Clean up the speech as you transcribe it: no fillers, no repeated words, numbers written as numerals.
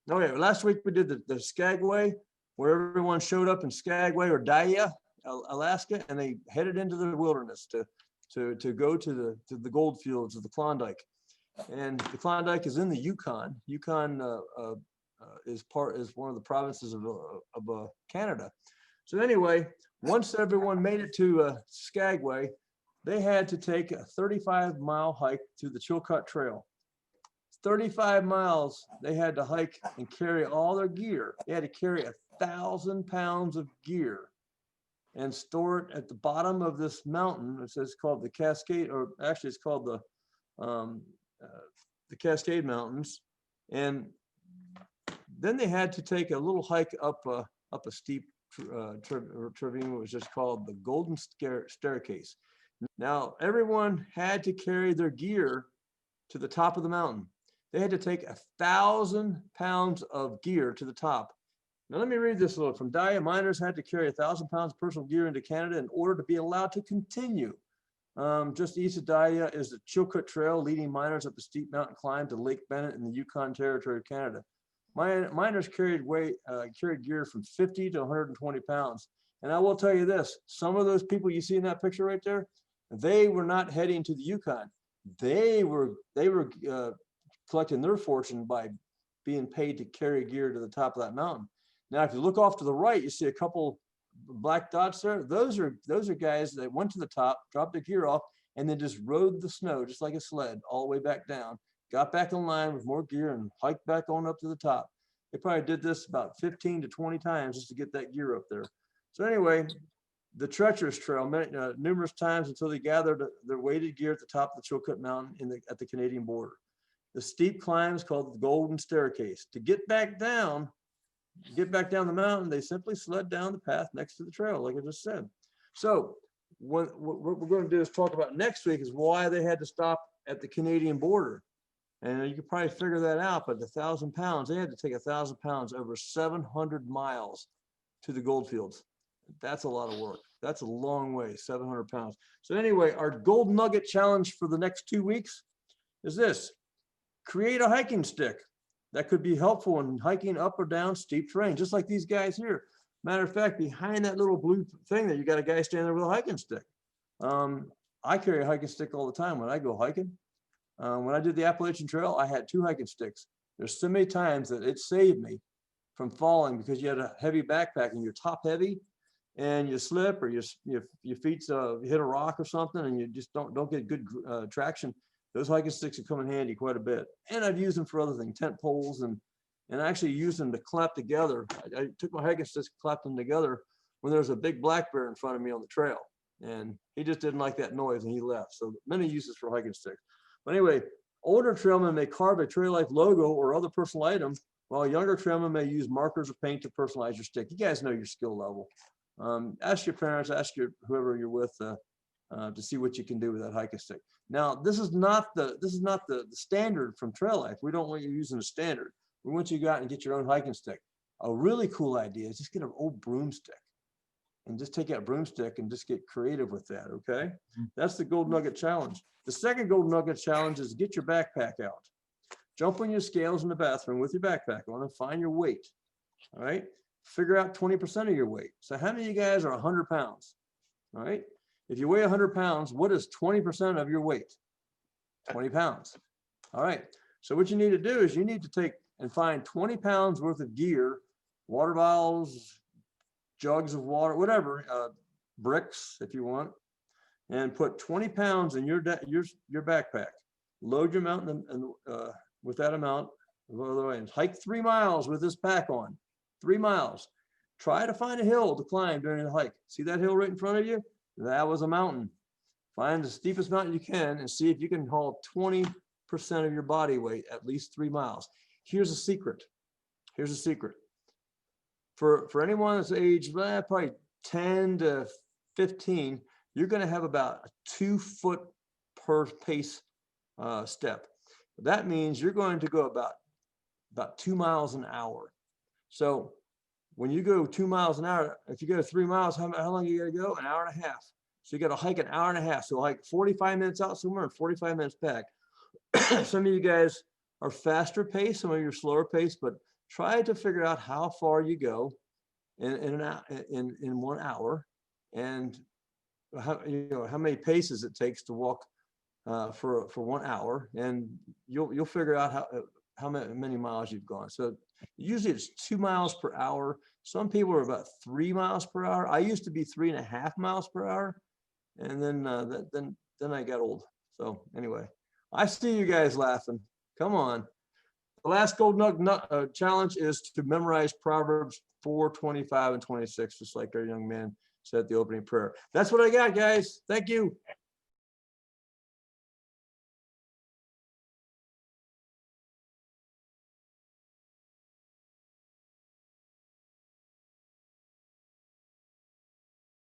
Oh yeah, last week we did the Skagway, where everyone showed up in Skagway or Daya, Alaska, and they headed into the wilderness to go to the gold fields of the Klondike. And the Klondike is in the Yukon. Yukon is one of the provinces of Canada. So anyway, once everyone made it to Skagway, they had to take a 35-mile hike through the Chilkoot Trail. 35 miles they had to hike and carry all their gear. They had to carry 1,000 pounds of gear and store it at the bottom of this mountain. It's called the Cascade, or actually it's called the Cascade Mountains. And then they had to take a little hike up a steep ravine, which is called the Golden Staircase. Now everyone had to carry their gear to the top of the mountain. They had to take 1,000 pounds of gear to the top. Now let me read this a little. From Daya, miners had to carry 1,000 pounds of personal gear into Canada in order to be allowed to continue. Just east of Daya is the Chilkoot Trail, leading miners up a steep mountain climb to Lake Bennett in the Yukon Territory of Canada. Miners carried gear from 50 to 120 pounds. And I will tell you this, some of those people you see in that picture right there, they were not heading to the Yukon. They were collecting their fortune by being paid to carry gear to the top of that mountain. Now, if you look off to the right, you see a couple black dots there. Those are guys that went to the top, dropped their gear off, and then just rode the snow just like a sled all the way back down, got back in line with more gear and hiked back on up to the top. They probably did this about 15 to 20 times just to get that gear up there. So anyway, the treacherous trail numerous times until they gathered their weighted gear at the top of the Chilkoot Mountain at the Canadian border. The steep climb is called the Golden Staircase. To get back down the mountain, they simply slid down the path next to the trail, like I just said. So what we're going to do is talk about next week is why they had to stop at the Canadian border. And you could probably figure that out, but 1,000 pounds, they had to take 1,000 pounds over 700 miles to the goldfields. That's a lot of work. That's a long way, 700 pounds. So anyway, our gold nugget challenge for the next 2 weeks is this: create a hiking stick that could be helpful in hiking up or down steep terrain, just like these guys here. Matter of fact, behind that little blue thing there, you got a guy standing there with a hiking stick. I carry a hiking stick all the time when I go hiking. When I did the Appalachian Trail, I had 2 hiking sticks. There's so many times that it saved me from falling because you had a heavy backpack and you're top heavy and you slip or your feet hit a rock or something and you just don't get good traction. Those hiking sticks have come in handy quite a bit. And I've used them for other things, tent poles, and I actually used them to clap together. I took my hiking sticks, clapped them together when there was a big black bear in front of me on the trail. And he just didn't like that noise and he left. So many uses for hiking sticks. But anyway, older trailmen may carve a Trail Life logo or other personal item, while younger trailmen may use markers or paint to personalize your stick. You guys know your skill level. Ask your parents, ask whoever you're with to see what you can do with that hiking stick. Now, this is not the standard from Trail Life. We don't want you using a standard. We want you to go out and get your own hiking stick. A really cool idea is just get an old broomstick and just take that broomstick and just get creative with that, okay? That's the Gold Nugget Challenge. The second Gold Nugget Challenge is get your backpack out. Jump on your scales in the bathroom with your backpack on and find your weight, all right? Figure out 20% of your weight. So how many of you guys are 100 pounds, all right? If you weigh 100 pounds, what is 20% of your weight? 20 pounds, all right? So what you need to do is you need to take and find 20 pounds worth of gear, water bottles, jugs of water, whatever, bricks if you want, and put 20 pounds in your backpack. Load your mountain with that amount, and hike 3 miles with this pack on. 3 miles. Try to find a hill to climb during the hike. See that hill right in front of you? That was a mountain. Find the steepest mountain you can and see if you can haul 20% of your body weight at least 3 miles. Here's a secret. Here's a secret. For anyone that's aged probably 10 to 15, you're going to have about a 2 foot per pace step. That means you're going to go about 2 miles an hour. So when you go 2 miles an hour, if you go 3 miles, how long you got to go? An hour and a half. So you got to hike an hour and a half. So hike 45 minutes out somewhere and 45 minutes back. Some of you guys are faster pace, some of you are slower pace, but try to figure out how far you go in 1 hour, and how many paces it takes to walk for 1 hour, and you'll figure out how many miles you've gone. So usually it's 2 miles per hour. Some people are about 3 miles per hour. I used to be 3.5 miles per hour, and then I got old. So anyway, I see you guys laughing. Come on. The last gold nugget challenge is to memorize Proverbs 4, 25, and 26, just like our young man said at the opening prayer. That's what I got, guys. Thank you.